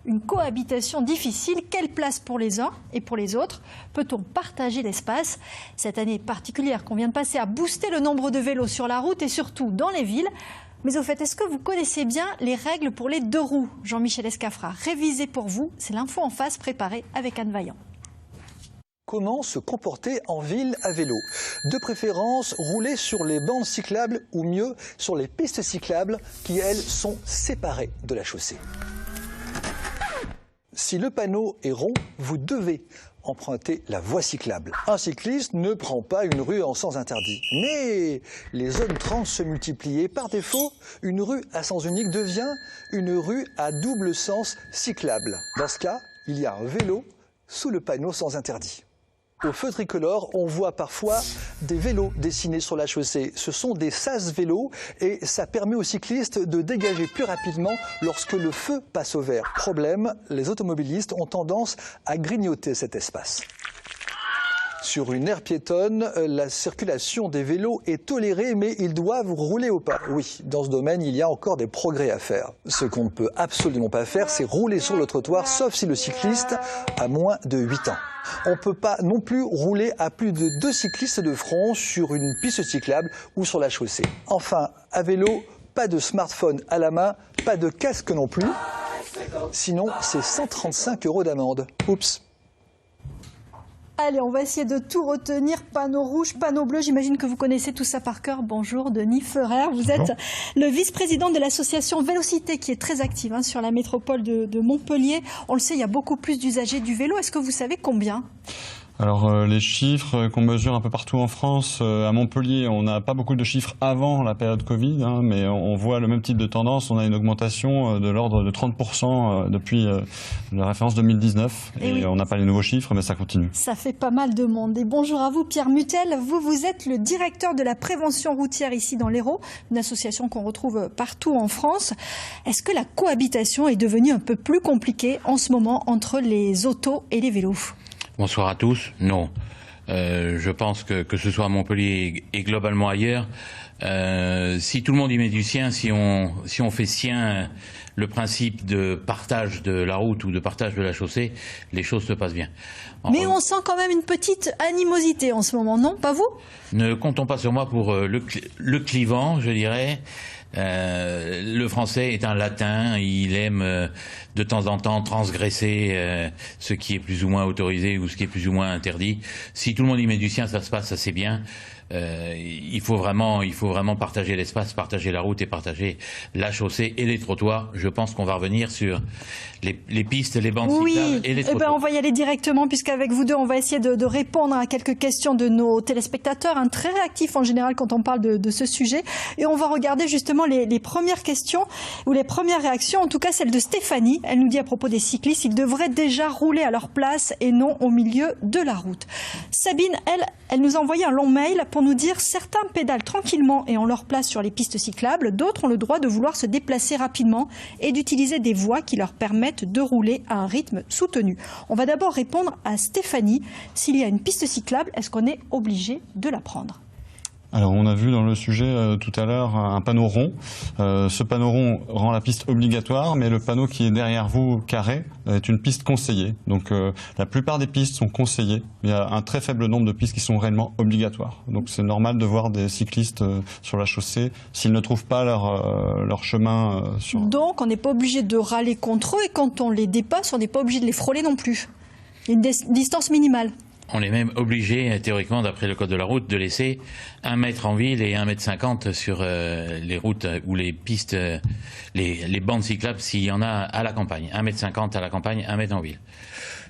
une cohabitation difficile. Quelle place pour les uns et pour les autres? Peut-on partager l'espace? Cette année particulière qu'on vient de passer a boosté le nombre de vélos sur la route et surtout dans les villes. Mais au fait, est-ce que vous connaissez bien les règles pour les deux roues? Jean-Michel Escafra, révisé pour vous, c'est l'info en face préparée avec Anne Vaillant. Comment se comporter en ville à vélo? De préférence, rouler sur les bandes cyclables ou mieux sur les pistes cyclables qui, elles, sont séparées de la chaussée. Si le panneau est rond, vous devez emprunter la voie cyclable. Un cycliste ne prend pas une rue en sens interdit. Mais les zones trans se multiplient et par défaut, une rue à sens unique devient une rue à double sens cyclable. Dans ce cas, il y a un vélo sous le panneau sens interdit. Au feu tricolore, on voit parfois des vélos dessinés sur la chaussée. Ce sont des sas vélos et ça permet aux cyclistes de dégager plus rapidement lorsque le feu passe au vert. Problème, les automobilistes ont tendance à grignoter cet espace. Sur une aire piétonne, la circulation des vélos est tolérée, mais ils doivent rouler au pas. Oui, dans ce domaine, il y a encore des progrès à faire. Ce qu'on ne peut absolument pas faire, c'est rouler sur le trottoir, sauf si le cycliste a moins de 8 ans. On ne peut pas non plus rouler à plus de 2 cyclistes de front sur une piste cyclable ou sur la chaussée. Enfin, à vélo, pas de smartphone à la main, pas de casque non plus. Sinon, c'est 135 € d'amende. Oups. Allez, on va essayer de tout retenir. Panneau rouge, panneau bleu, j'imagine que vous connaissez tout ça par cœur. Bonjour Denis Ferrer, vous êtes le vice-président de l'association Vélocité qui est très active sur la métropole de Montpellier. On le sait, il y a beaucoup plus d'usagers du vélo. Est-ce que vous savez combien ? Alors les chiffres qu'on mesure un peu partout en France, à Montpellier, on n'a pas beaucoup de chiffres avant la période Covid, mais on voit le même type de tendance. On a une augmentation de l'ordre de 30% depuis la référence 2019. Et oui. On n'a pas les nouveaux chiffres, mais ça continue. Ça fait pas mal de monde. Et bonjour à vous Pierre Mutel, vous êtes le directeur de la prévention routière ici dans l'Hérault, une association qu'on retrouve partout en France. Est-ce que la cohabitation est devenue un peu plus compliquée en ce moment entre les autos et les vélos ? Bonsoir à tous. Non. Je pense que ce soit à Montpellier et globalement ailleurs, si tout le monde y met du sien, si on fait sien le principe de partage de la route ou de partage de la chaussée, les choses se passent bien. Mais on sent quand même une petite animosité en ce moment, non? Pas vous? Ne comptons pas sur moi pour le clivant, je dirais. Le français est un latin, il aime de temps en temps transgresser ce qui est plus ou moins autorisé ou ce qui est plus ou moins interdit. Si tout le monde y met du sien, ça se passe assez bien. Il faut vraiment partager l'espace, partager la route et partager la chaussée et les trottoirs. Je pense qu'on va revenir sur les pistes, les bandes cyclables et les trottoirs. On va y aller directement puisqu'avec vous deux, on va essayer de répondre à quelques questions de nos téléspectateurs, très réactifs en général quand on parle de ce sujet. Et on va regarder justement les premières questions ou les premières réactions, en tout cas celle de Stéphanie. Elle nous dit à propos des cyclistes, ils devraient déjà rouler à leur place et non au milieu de la route. Sabine, elle nous a envoyé un long mail pour nous dire certains pédalent tranquillement et ont leur place sur les pistes cyclables, d'autres ont le droit de vouloir se déplacer rapidement et d'utiliser des voies qui leur permettent de rouler à un rythme soutenu. On va d'abord répondre à Stéphanie. S'il y a une piste cyclable, est-ce qu'on est obligé de la prendre ? Alors on a vu dans le sujet tout à l'heure un panneau rond. Ce panneau rond rend la piste obligatoire, mais le panneau qui est derrière vous, carré, est une piste conseillée. Donc la plupart des pistes sont conseillées. Il y a un très faible nombre de pistes qui sont réellement obligatoires. Donc c'est normal de voir des cyclistes sur la chaussée s'ils ne trouvent pas leur chemin. Donc on n'est pas obligé de râler contre eux et quand on les dépasse, on n'est pas obligé de les frôler non plus. Il y a une distance minimale. On est même obligé, théoriquement, d'après le code de la route, de laisser 1 mètre en ville et 1,50 m sur les routes ou les pistes, les bandes cyclables, s'il y en a à la campagne. 1,50 m à la campagne, 1 mètre en ville.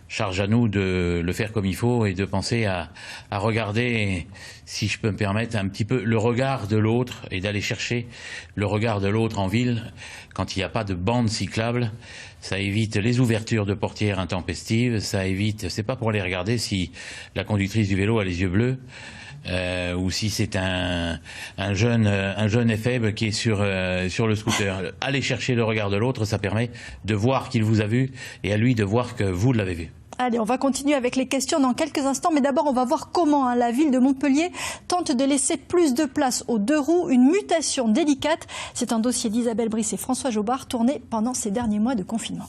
Charge à nous de le faire comme il faut et de penser à regarder, si je peux me permettre, un petit peu le regard de l'autre et d'aller chercher le regard de l'autre en ville quand il n'y a pas de bande cyclable. Ça évite les ouvertures de portières intempestives, ça évite, c'est pas pour les regarder si la conductrice du vélo a les yeux bleus, ou si c'est un jeune éphèbe qui est sur le scooter. Aller chercher le regard de l'autre, ça permet de voir qu'il vous a vu et à lui de voir que vous l'avez vu. Allez, on va continuer avec les questions dans quelques instants, mais d'abord on va voir comment la ville de Montpellier tente de laisser plus de place aux deux roues, une mutation délicate. C'est un dossier d'Isabelle Brice et François Jobard tourné pendant ces derniers mois de confinement.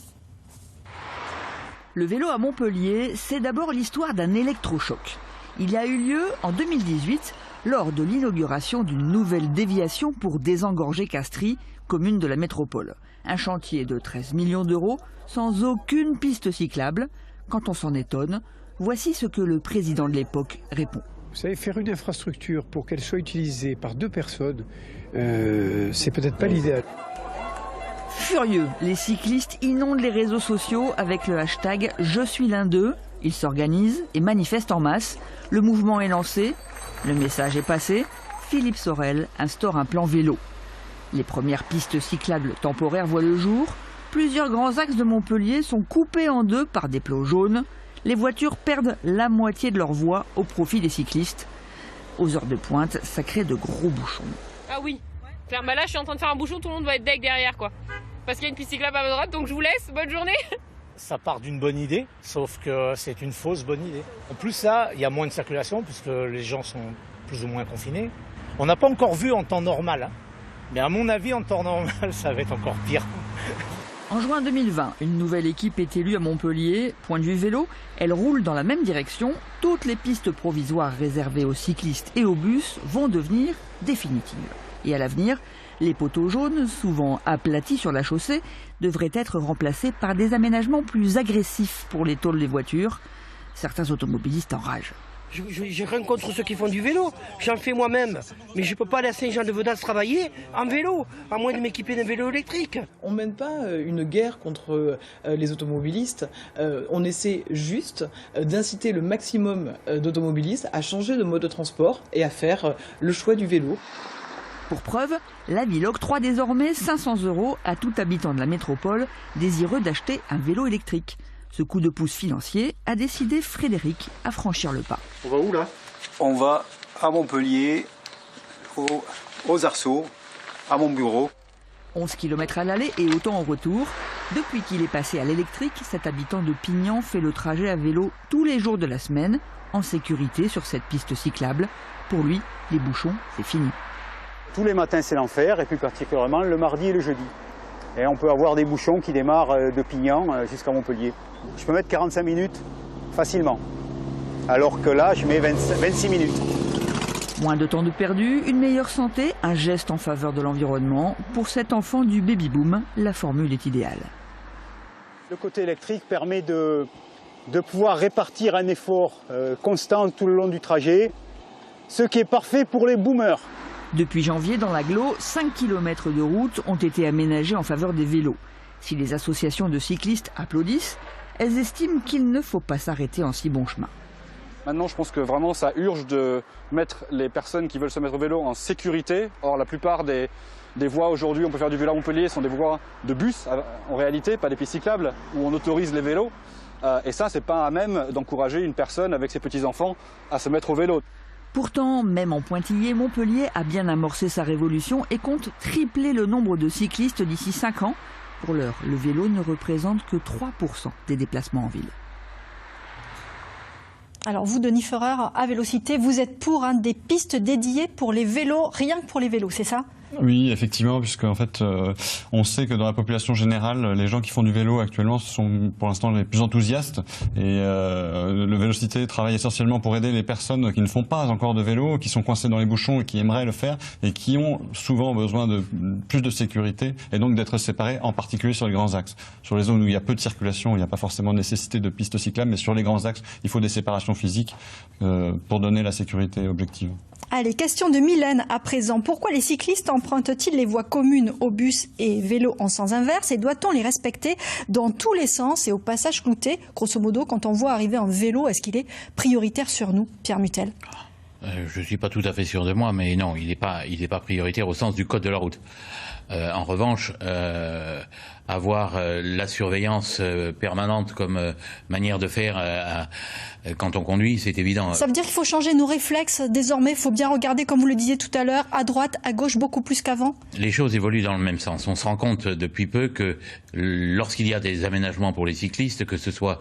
Le vélo à Montpellier, c'est d'abord l'histoire d'un électrochoc. Il a eu lieu en 2018 lors de l'inauguration d'une nouvelle déviation pour désengorger Castries, commune de la métropole. Un chantier de 13 millions d'euros sans aucune piste cyclable. Quand on s'en étonne, voici ce que le président de l'époque répond. Vous savez, faire une infrastructure pour qu'elle soit utilisée par 2 personnes, c'est peut-être pas l'idéal. Furieux, les cyclistes inondent les réseaux sociaux avec le hashtag « Je suis l'un d'eux ». Ils s'organisent et manifestent en masse. Le mouvement est lancé, le message est passé. Philippe Sorel instaure un plan vélo. Les premières pistes cyclables temporaires voient le jour. Plusieurs grands axes de Montpellier sont coupés en 2 par des plots jaunes. Les voitures perdent la moitié de leur voie au profit des cyclistes. Aux heures de pointe, ça crée de gros bouchons. Ah oui, clairement, là je suis en train de faire un bouchon, tout le monde va être deg derrière quoi. Parce qu'il y a une piste cyclable à ma droite, donc je vous laisse, bonne journée. Ça part d'une bonne idée, sauf que c'est une fausse bonne idée. En plus ça, il y a moins de circulation puisque les gens sont plus ou moins confinés. On n'a pas encore vu en temps normal, hein. Mais à mon avis en temps normal ça va être encore pire. En juin 2020, une nouvelle équipe est élue à Montpellier. Point de vue vélo, elle roule dans la même direction. Toutes les pistes provisoires réservées aux cyclistes et aux bus vont devenir définitives. Et à l'avenir, les poteaux jaunes, souvent aplatis sur la chaussée, devraient être remplacés par des aménagements plus agressifs pour les tôles des voitures. Certains automobilistes enragent. J'ai rien contre ceux qui font du vélo, j'en fais moi-même. Mais je ne peux pas aller à Saint-Jean-de-Vedas travailler en vélo, à moins de m'équiper d'un vélo électrique. On ne mène pas une guerre contre les automobilistes, on essaie juste d'inciter le maximum d'automobilistes à changer de mode de transport et à faire le choix du vélo. Pour preuve, la ville octroie désormais 500 € à tout habitant de la métropole désireux d'acheter un vélo électrique. Ce coup de pouce financier a décidé Frédéric à franchir le pas. On va où là? On va à Montpellier, aux Arceaux, à mon bureau. 11 km à l'aller et autant au retour. Depuis qu'il est passé à l'électrique, cet habitant de Pignan fait le trajet à vélo tous les jours de la semaine, en sécurité sur cette piste cyclable. Pour lui, les bouchons, c'est fini. Tous les matins c'est l'enfer et plus particulièrement le mardi et le jeudi. Et on peut avoir des bouchons qui démarrent de Pignan jusqu'à Montpellier. Je peux mettre 45 minutes facilement, alors que là je mets 26 minutes. Moins de temps de perdu, une meilleure santé, un geste en faveur de l'environnement. Pour cet enfant du baby-boom, la formule est idéale. Le côté électrique permet de pouvoir répartir un effort constant tout le long du trajet, ce qui est parfait pour les boomers. Depuis janvier, dans l'agglo, 5 km de route ont été aménagés en faveur des vélos. Si les associations de cyclistes applaudissent, elles estiment qu'il ne faut pas s'arrêter en si bon chemin. Maintenant, je pense que vraiment ça urge de mettre les personnes qui veulent se mettre au vélo en sécurité. Or, la plupart des voies aujourd'hui, on peut faire du vélo à Montpellier, sont des voies de bus en réalité, pas des pistes cyclables, où on autorise les vélos. Et ça, c'est pas à même d'encourager une personne avec ses petits-enfants à se mettre au vélo. Pourtant, même en pointillé, Montpellier a bien amorcé sa révolution et compte tripler le nombre de cyclistes d'ici 5 ans. Pour l'heure, le vélo ne représente que 3% des déplacements en ville. Alors vous, Denis Ferrer, à Vélocité, vous êtes pour des pistes dédiées pour les vélos, rien que pour les vélos, c'est ça ? Oui, effectivement, puisque en fait, on sait que dans la population générale, les gens qui font du vélo actuellement sont pour l'instant les plus enthousiastes. Et le Vélocité travaille essentiellement pour aider les personnes qui ne font pas encore de vélo, qui sont coincées dans les bouchons et qui aimeraient le faire, et qui ont souvent besoin de plus de sécurité, et donc d'être séparés, en particulier sur les grands axes. Sur les zones où il y a peu de circulation, il n'y a pas forcément nécessité de pistes cyclables, mais sur les grands axes, il faut des séparations physiques pour donner la sécurité objective. Allez, question de Mylène à présent. Pourquoi les cyclistes empruntent-ils les voies communes aux bus et vélos en sens inverse, et doit-on les respecter dans tous les sens et au passage clouté? Grosso modo, quand on voit arriver un vélo, est-ce qu'il est prioritaire sur nous, Pierre Mutel? Je ne suis pas tout à fait sûr de moi, mais non, il n'est pas prioritaire au sens du code de la route. En revanche, avoir la surveillance permanente comme manière de faire quand on conduit, c'est évident. Ça veut dire qu'il faut changer nos réflexes désormais, il faut bien regarder, comme vous le disiez tout à l'heure, à droite, à gauche, beaucoup plus qu'avant? Les choses évoluent dans le même sens. On se rend compte depuis peu que lorsqu'il y a des aménagements pour les cyclistes, que ce soit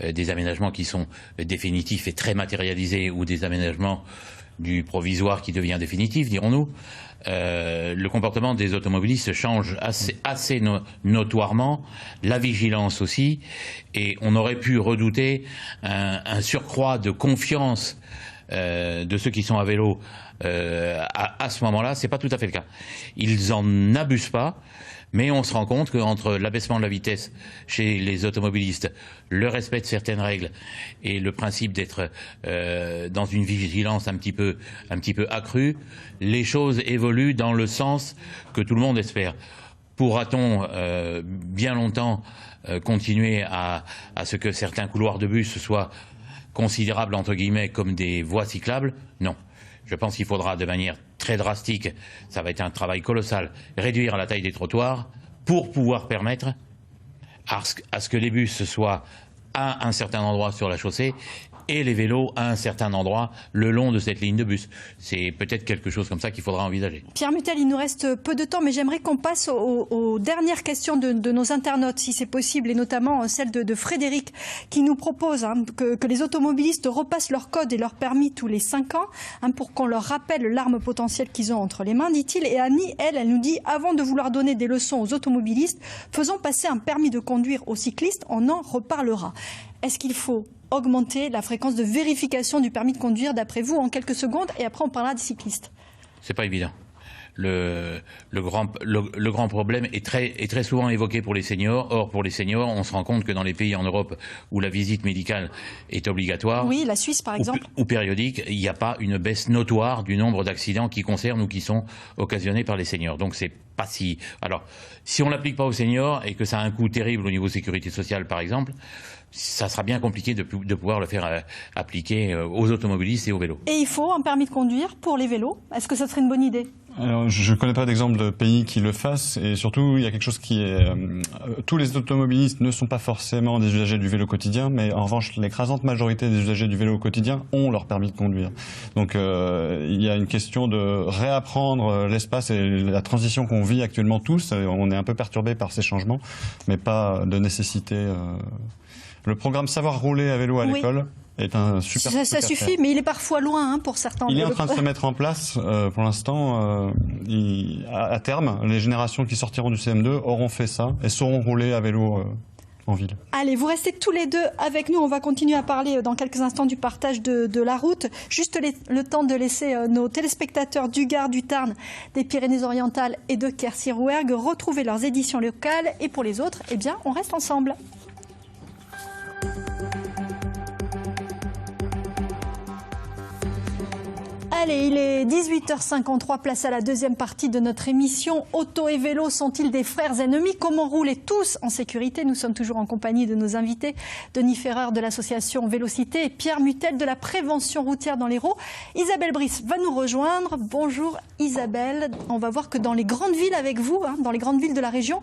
des aménagements qui sont définitifs et très matérialisés ou des aménagements du provisoire qui devient définitif, dirons-nous, le comportement des automobilistes change assez notoirement, la vigilance aussi, et on aurait pu redouter un surcroît de confiance de ceux qui sont à vélo à ce moment-là. C'est pas tout à fait le cas. Ils en abusent pas, mais on se rend compte qu'entre l'abaissement de la vitesse chez les automobilistes, le respect de certaines règles et le principe d'être dans une vigilance un petit peu accrue, les choses évoluent dans le sens que tout le monde espère. Pourra-t-on bien longtemps continuer à ce que certains couloirs de bus soient considérables entre guillemets comme des voies cyclables? Non. Je pense qu'il faudra de manière très drastique, ça va être un travail colossal, réduire la taille des trottoirs pour pouvoir permettre à ce que les bus soient à un certain endroit sur la chaussée et les vélos à un certain endroit le long de cette ligne de bus. C'est peut-être quelque chose comme ça qu'il faudra envisager. Pierre Mutel, il nous reste peu de temps, mais j'aimerais qu'on passe aux dernières questions de nos internautes, si c'est possible, et notamment celle de Frédéric, qui nous propose que les automobilistes repassent leur code et leur permis tous les 5 ans, pour qu'on leur rappelle l'arme potentielle qu'ils ont entre les mains, dit-il. Et Annie, elle nous dit, avant de vouloir donner des leçons aux automobilistes, faisons passer un permis de conduire aux cyclistes, on en reparlera. Est-ce qu'il faut augmenter la fréquence de vérification du permis de conduire, d'après vous, en quelques secondes, et après on parlera des cyclistes? C'est pas évident. Le grand problème est très souvent évoqué pour les seniors. Or, pour les seniors, on se rend compte que dans les pays en Europe où la visite médicale est obligatoire, oui, la Suisse par exemple, ou périodique, il n'y a pas une baisse notoire du nombre d'accidents qui concernent ou qui sont occasionnés par les seniors. Donc c'est pas si... Alors, si on l'applique pas aux seniors et que ça a un coût terrible au niveau sécurité sociale par exemple, ça sera bien compliqué de pouvoir le faire appliquer aux automobilistes et aux vélos. Et il faut un permis de conduire pour les vélos. Est-ce que ça serait une bonne idée? Alors, je ne connais pas d'exemple de pays qui le fassent, et surtout il y a quelque chose qui est... tous les automobilistes ne sont pas forcément des usagers du vélo quotidien, mais en revanche l'écrasante majorité des usagers du vélo quotidien ont leur permis de conduire. Donc il y a une question de réapprendre l'espace et la transition qu'on vit actuellement tous. On est un peu perturbé par ces changements, mais pas de nécessité... Le programme Savoir rouler à vélo à l'école est un super truc ça suffit, mais il est parfois loin pour certains. Il est en train de se mettre en place pour l'instant. À terme, les générations qui sortiront du CM2 auront fait ça et sauront rouler à vélo en ville. Allez, vous restez tous les deux avec nous. On va continuer à parler dans quelques instants du partage de la route. Juste le temps de laisser nos téléspectateurs du Gard, du Tarn, des Pyrénées-Orientales et de Quercy-Rouergue retrouver leurs éditions locales. Et pour les autres, eh bien, on reste ensemble. Allez, il est 18h53, place à la deuxième partie de notre émission. Auto et vélo sont-ils des frères ennemis? Comment rouler tous en sécurité? Nous sommes toujours en compagnie de nos invités, Denis Ferrer de l'association Vélocité et Pierre Mutel de la prévention routière dans l'Hérault. Isabelle Brice va nous rejoindre. Bonjour Isabelle. On va voir que dans les grandes villes avec vous, dans les grandes villes de la région,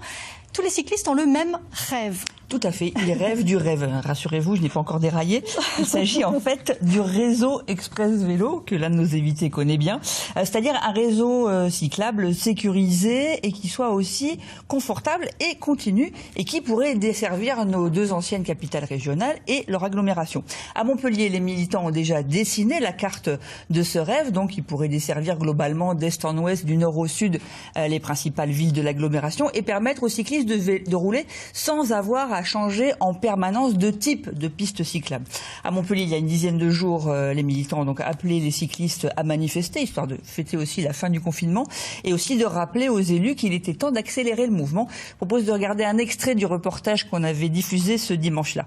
tous les cyclistes ont le même rêve. Tout à fait, ils rêvent du rêve. Rassurez-vous, je n'ai pas encore déraillé. Il s'agit en fait du réseau Express Vélo, que l'un de nos invités connaît bien. C'est-à-dire un réseau cyclable sécurisé et qui soit aussi confortable et continu et qui pourrait desservir nos deux anciennes capitales régionales et leur agglomération. À Montpellier, les militants ont déjà dessiné la carte de ce rêve, donc il pourrait desservir globalement d'est en ouest, du nord au sud, les principales villes de l'agglomération et permettre aux cyclistes de rouler sans avoir à changer en permanence de type de piste cyclable. À Montpellier, il y a une dizaine de jours, les militants ont donc appelé les cyclistes à manifester, histoire de fêter aussi la fin du confinement et aussi de rappeler aux élus qu'il était temps d'accélérer le mouvement. Je propose de regarder un extrait du reportage qu'on avait diffusé ce dimanche-là.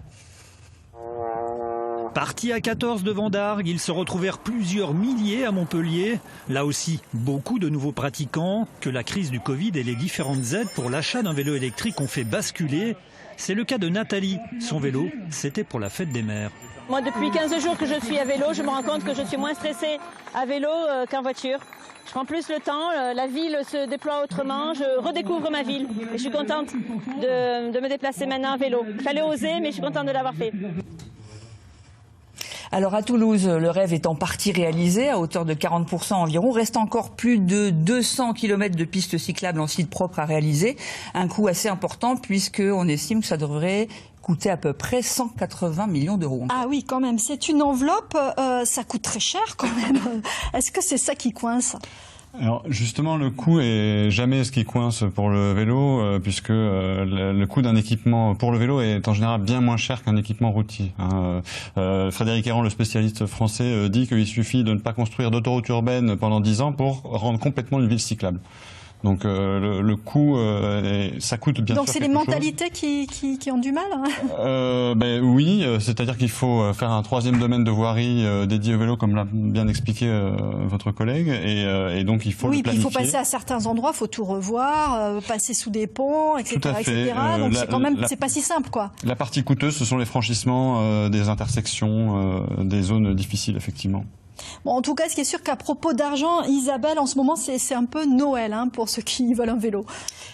Partis à 14 devant Dargues, ils se retrouvèrent plusieurs milliers à Montpellier. Là aussi, beaucoup de nouveaux pratiquants que la crise du Covid et les différentes aides pour l'achat d'un vélo électrique ont fait basculer. C'est le cas de Nathalie. Son vélo, c'était pour la fête des mères. Moi, depuis 15 jours que je suis à vélo, je me rends compte que je suis moins stressée à vélo qu'en voiture. Je prends plus le temps, la ville se déploie autrement, je redécouvre ma ville. Et je suis contente de me déplacer maintenant à vélo. Il fallait oser, mais je suis contente de l'avoir fait. Alors à Toulouse, le rêve est en partie réalisé, à hauteur de 40% environ. Reste encore plus de 200 km de pistes cyclables en site propre à réaliser. Un coût assez important puisqu'on estime que ça devrait coûtait à peu près 180 millions d'euros. Ah oui, quand même, c'est une enveloppe, ça coûte très cher quand même. Est-ce que c'est ça qui coince ? Alors justement, le coût est jamais ce qui coince pour le vélo, puisque le coût d'un équipement pour le vélo est en général bien moins cher qu'un équipement routier. Frédéric Errand, le spécialiste français, dit qu'il suffit de ne pas construire d'autoroute urbaine pendant 10 ans pour rendre complètement une ville cyclable. Donc le coût, ça coûte bien sûr. Donc c'est les mentalités qui ont du mal, hein. Oui, c'est-à-dire qu'il faut faire un troisième domaine de voirie dédié au vélo, comme l'a bien expliqué votre collègue, et donc il faut le planifier. Oui, puis il faut passer à certains endroits, il faut tout revoir, passer sous des ponts, etc. Tout à fait. Donc c'est quand même, c'est pas si simple, quoi. La partie coûteuse, ce sont les franchissements des intersections, des zones difficiles, effectivement. Bon, en tout cas, ce qui est sûr qu'à propos d'argent, Isabelle, en ce moment, c'est un peu Noël, hein, pour ceux qui veulent un vélo.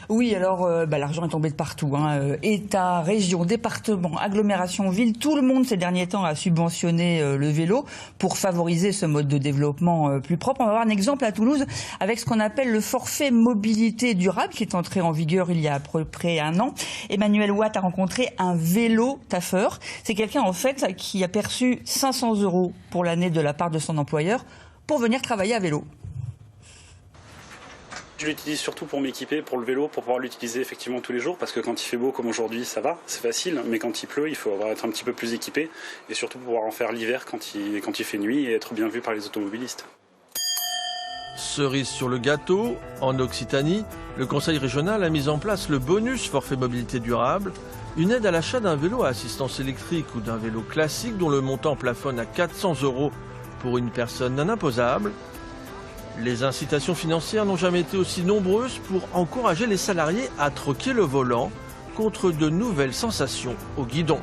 Oui, alors l'argent est tombé de partout, hein. État, région, département, agglomération, ville, tout le monde ces derniers temps a subventionné le vélo pour favoriser ce mode de développement plus propre. On va voir un exemple à Toulouse avec ce qu'on appelle le forfait mobilité durable qui est entré en vigueur il y a à peu près 1 an. Emmanuel Watt a rencontré un vélo taffeur. C'est quelqu'un en fait qui a perçu 500 € pour l'année de la part de son employeur pour venir travailler à vélo. Je l'utilise surtout pour m'équiper, pour le vélo, pour pouvoir l'utiliser effectivement tous les jours, parce que quand il fait beau comme aujourd'hui, ça va, c'est facile, mais quand il pleut, il faut être un petit peu plus équipé, et surtout pouvoir en faire l'hiver quand il fait nuit et être bien vu par les automobilistes. Cerise sur le gâteau, en Occitanie, le Conseil régional a mis en place le bonus forfait mobilité durable, une aide à l'achat d'un vélo à assistance électrique ou d'un vélo classique dont le montant plafonne à 400 € pour une personne non imposable. Les incitations financières n'ont jamais été aussi nombreuses pour encourager les salariés à troquer le volant contre de nouvelles sensations au guidon.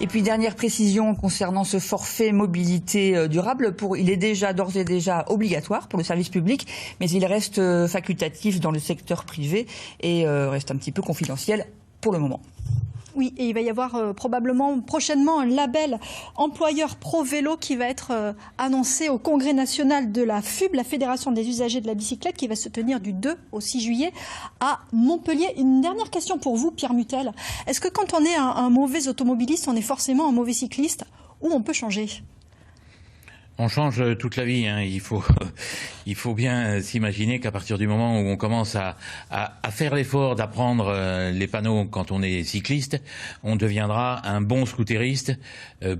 Et puis dernière précision concernant ce forfait mobilité durable, il est d'ores et déjà obligatoire pour le service public, mais il reste facultatif dans le secteur privé et reste un petit peu confidentiel pour le moment. Oui, et il va y avoir probablement prochainement un label employeur pro vélo qui va être annoncé au Congrès national de la FUB, la Fédération des usagers de la bicyclette, qui va se tenir du 2 au 6 juillet à Montpellier. Une dernière question pour vous, Pierre Mutel. Est-ce que quand on est un mauvais automobiliste, on est forcément un mauvais cycliste, ou on peut changer ? On change toute la vie, hein. Il faut bien s'imaginer qu'à partir du moment où on commence à faire l'effort d'apprendre les panneaux quand on est cycliste, on deviendra un bon scooteriste,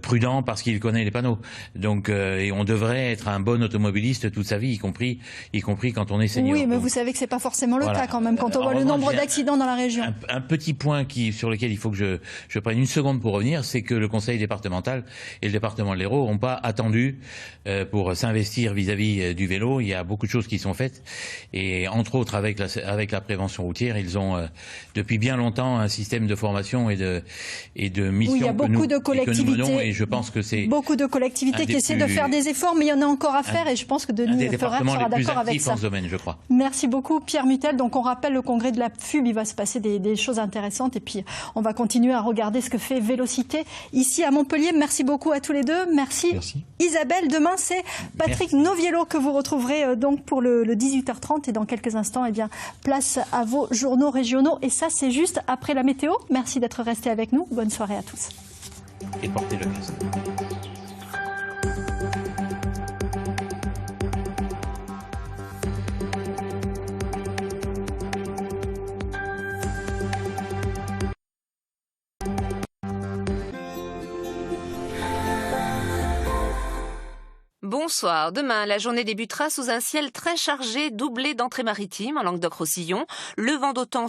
prudent parce qu'il connaît les panneaux. Donc, et on devrait être un bon automobiliste toute sa vie, y compris quand on est senior. Oui, mais vous savez que c'est pas forcément le cas quand même, quand on voit le nombre d'accidents dans la région. Un petit point sur lequel il faut que je prenne une seconde pour revenir, c'est que le conseil départemental et le département de l'Hérault n'ont pas attendu pour s'investir vis-à-vis du vélo. Il y a beaucoup de choses qui sont faites et entre autres avec la prévention routière, ils ont depuis bien longtemps un système de formation et de mission. Oui, il y a beaucoup de collectivités et je pense que c'est beaucoup de collectivités qui essaient de faire des efforts, mais il y en a encore à faire et je pense que Denis Ferrer sera d'accord avec ça. Dans ce domaine, je crois. Merci beaucoup Pierre Mutel. Donc on rappelle le congrès de la FUB, il va se passer des choses intéressantes et puis on va continuer à regarder ce que fait Vélocité ici à Montpellier. Merci beaucoup à tous les deux. Merci. Isabelle, demain c'est Patrick Noviello que vous retrouverez donc pour le 18h30 et dans quelques instants, eh bien, place à vos journaux régionaux et ça c'est juste après la météo. Merci d'être restés avec nous. Bonne soirée à tous. Et portez le casque. Bonsoir. Demain, la journée débutera sous un ciel très chargé, doublé d'entrées maritimes en Languedoc-Roussillon. Le vent d'automne